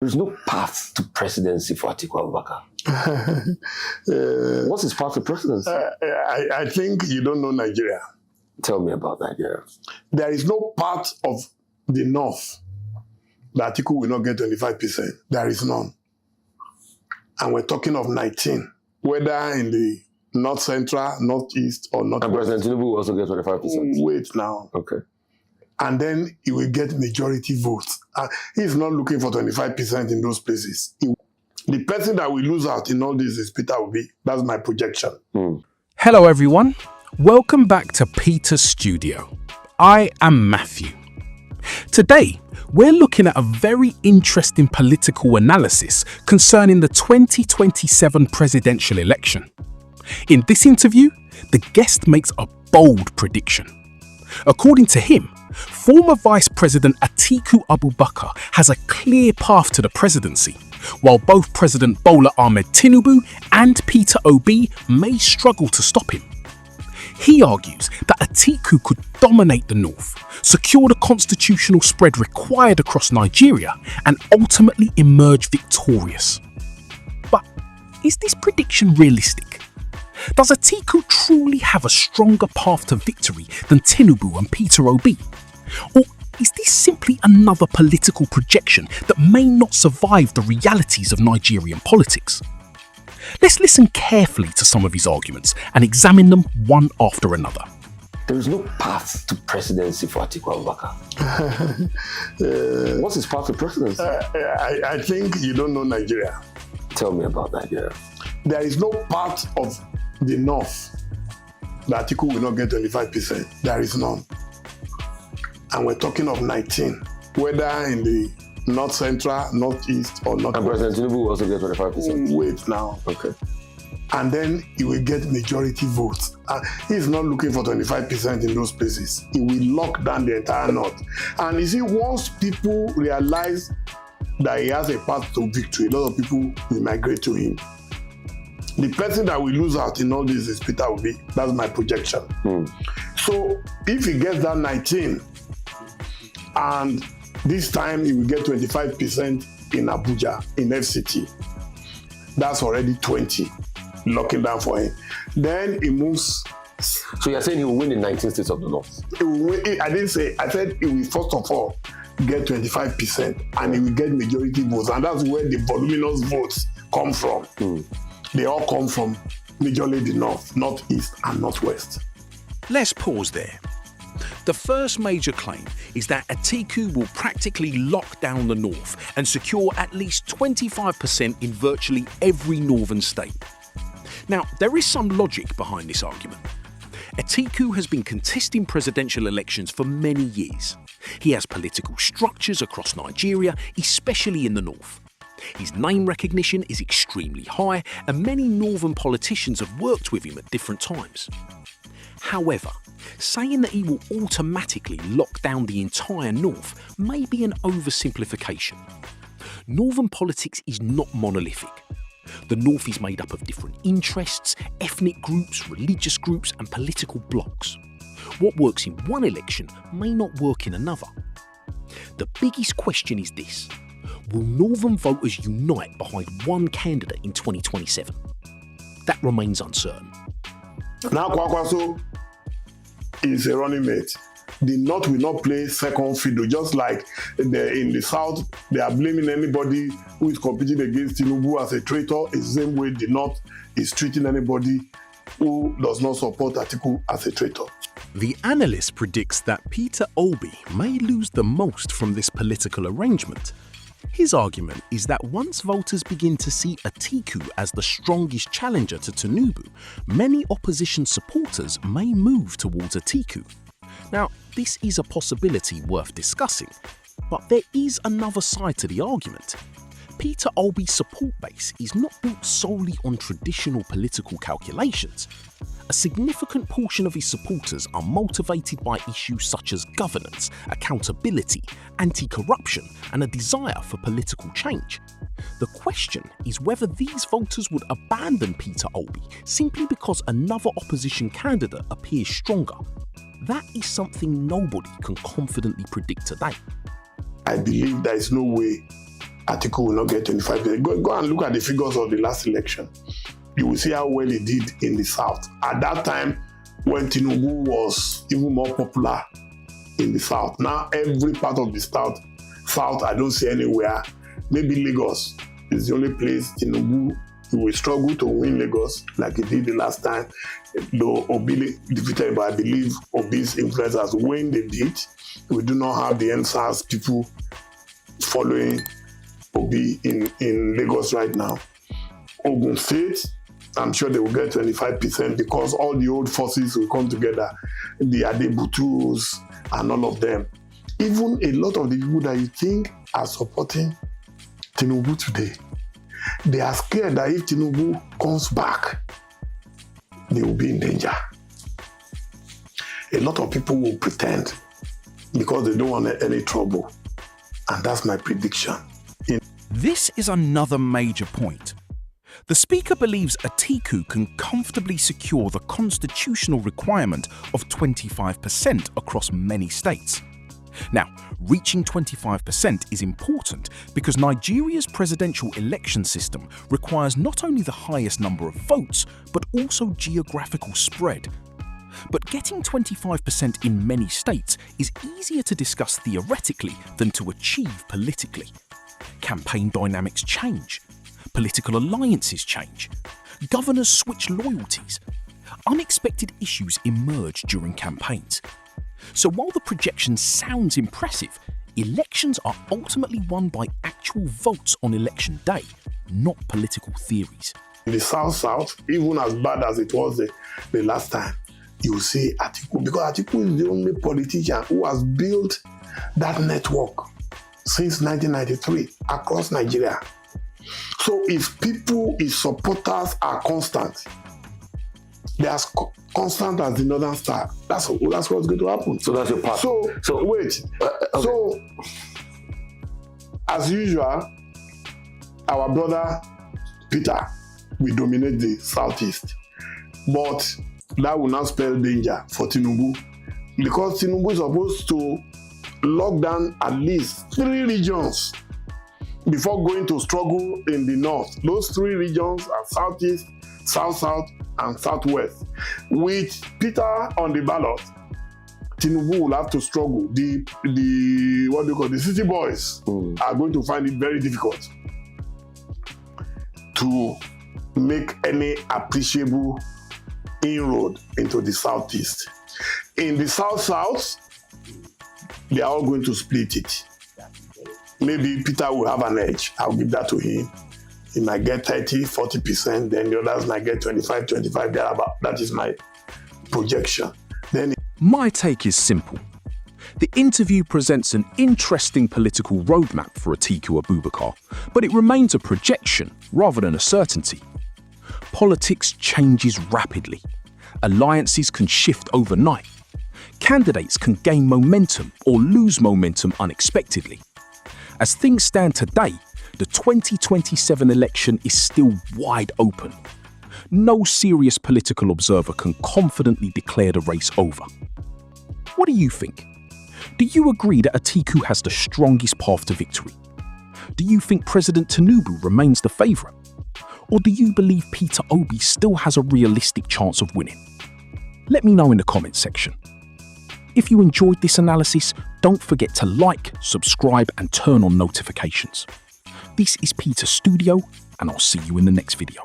There is no path to presidency for Atiku Abubakar. What's his path to presidency? I think you don't know Nigeria. Tell me about Nigeria. There is no part of the north that Atiku will not get 25%. There is none. And we're talking of 19, whether in the north central, northeast, or north. And President Tinubu will also get 25%. Wait now. Okay. And then he will get majority votes. He's not looking for 25% in those places. The person that will lose out in all this is Peter Obi. That's my projection. Hello everyone. Welcome back to Peter's Studio. I am Matthew. Today, we're looking at a very interesting political analysis concerning the 2027 presidential election. In this interview, the guest makes a bold prediction. According to him, former Vice President Atiku Abubakar has a clear path to the presidency, while both President Bola Ahmed Tinubu and Peter Obi may struggle to stop him. He argues that Atiku could dominate the north, secure the constitutional spread required across Nigeria, and ultimately emerge victorious. But is this prediction realistic? Does Atiku truly have a stronger path to victory than Tinubu and Peter Obi? Or is this simply another political projection that may not survive the realities of Nigerian politics? Let's listen carefully to some of his arguments and examine them one after another. There is no path to presidency for Atiku Abubakar. What's his path to presidency? I think you don't know Nigeria. Tell me about Nigeria. There is no part of the north that Atiku will not get 25%. There is none. And we're talking of 19, whether in the north central, northeast, or north. And President Tinubu will also get 25%. Wait now. Okay. And then he will get majority votes. He's not looking for 25% in those places. He will lock down the entire north. And you see, once people realize that he has a path to victory, a lot of people will migrate to him. The person that will lose out in all this is Peter Obi. That's my projection. So if he gets that 19, and this time he will get 25% in Abuja, in FCT, that's already 20, locking down for him. Then he moves. So you're saying he will win in 19 states of the north? He will win, I didn't say, I said he will first of all get 25% and he will get majority votes. And that's where the voluminous votes come from. They all come from majorly the north, northeast, and northwest. Let's pause there. The first major claim is that Atiku will practically lock down the north and secure at least 25% in virtually every northern state. Now, there is some logic behind this argument. Atiku has been contesting presidential elections for many years. He has political structures across Nigeria, especially in the north. His name recognition is extremely high, and many northern politicians have worked with him at different times. However, saying that he will automatically lock down the entire north may be an oversimplification. Northern politics is not monolithic. The north is made up of different interests, ethnic groups, religious groups, and political blocs. What works in one election may not work in another. The biggest question is this: will northern voters unite behind one candidate in 2027? That remains uncertain. Now, Kwakwaso is a running mate. The North will not play second fiddle, just like in the South, they are blaming anybody who is competing against Tinubu as a traitor. It's the same way the North is treating anybody who does not support Atiku as a traitor. The analyst predicts that Peter Obi may lose the most from this political arrangement. His argument is that once voters begin to see Atiku as the strongest challenger to Tinubu, many opposition supporters may move towards Atiku. Now, this is a possibility worth discussing, but there is another side to the argument. Peter Obi's support base is not built solely on traditional political calculations. A significant portion of his supporters are motivated by issues such as governance, accountability, anti-corruption, and a desire for political change. The question is whether these voters would abandon Peter Obi simply because another opposition candidate appears stronger. That is something nobody can confidently predict today. I believe there is no way Atiku will not get 25%. Go and look at the figures of the last election. You will see how well he did in the South. At that time, when Tinubu was even more popular in the South. Now, every part of the South, I don't see anywhere. Maybe Lagos is the only place Tinubu will struggle to win Lagos like he did the last time. Though Obi defeated, but I believe Obi's influencers, when they did, we do not have the NSAS people following Obi in Lagos right now. Ogun State, I'm sure they will get 25% because all the old forces will come together, the Adebutus and all of them. Even a lot of the people that you think are supporting Tinubu today, they are scared that if Tinubu comes back, they will be in danger. A lot of people will pretend because they don't want any trouble. And that's my prediction. This is another major point. The Speaker believes Atiku can comfortably secure the constitutional requirement of 25% across many states. Now, reaching 25% is important because Nigeria's presidential election system requires not only the highest number of votes, but also geographical spread. But getting 25% in many states is easier to discuss theoretically than to achieve politically. Campaign dynamics change. Political alliances change. Governors switch loyalties. Unexpected issues emerge during campaigns. So while the projection sounds impressive, elections are ultimately won by actual votes on election day, not political theories. In the South, even as bad as it was the last time, you will see Atiku, because Atiku is the only politician who has built that network since 1993 across Nigeria. So if his supporters are constant, they are constant as the Northern Star. That's what's going to happen. So that's your part. So wait. Okay. So as usual, our brother Peter will dominate the Southeast, but that will not spell danger for Tinubu, because Tinubu is supposed to lock down at least 3 regions before going to struggle in the north. Those 3 regions are Southeast, South-South, and Southwest. With Peter on the ballot, Tinubu will have to struggle. The city boys are going to find it very difficult to make any appreciable inroad into the Southeast. In the South-South, they are all going to split it. Maybe Peter will have an edge. I'll give that to him. He might get 30, 40%, then the others might get 25, thereabout. That is my projection. My take is simple. The interview presents an interesting political roadmap for Atiku Abubakar, but it remains a projection rather than a certainty. Politics changes rapidly. Alliances can shift overnight. Candidates can gain momentum or lose momentum unexpectedly. As things stand today, the 2027 election is still wide open. No serious political observer can confidently declare the race over. What do you think? Do you agree that Atiku has the strongest path to victory? Do you think President Tinubu remains the favourite? Or do you believe Peter Obi still has a realistic chance of winning? Let me know in the comments section. If you enjoyed this analysis, don't forget to like, subscribe and turn on notifications. This is Peter Studio, and I'll see you in the next video.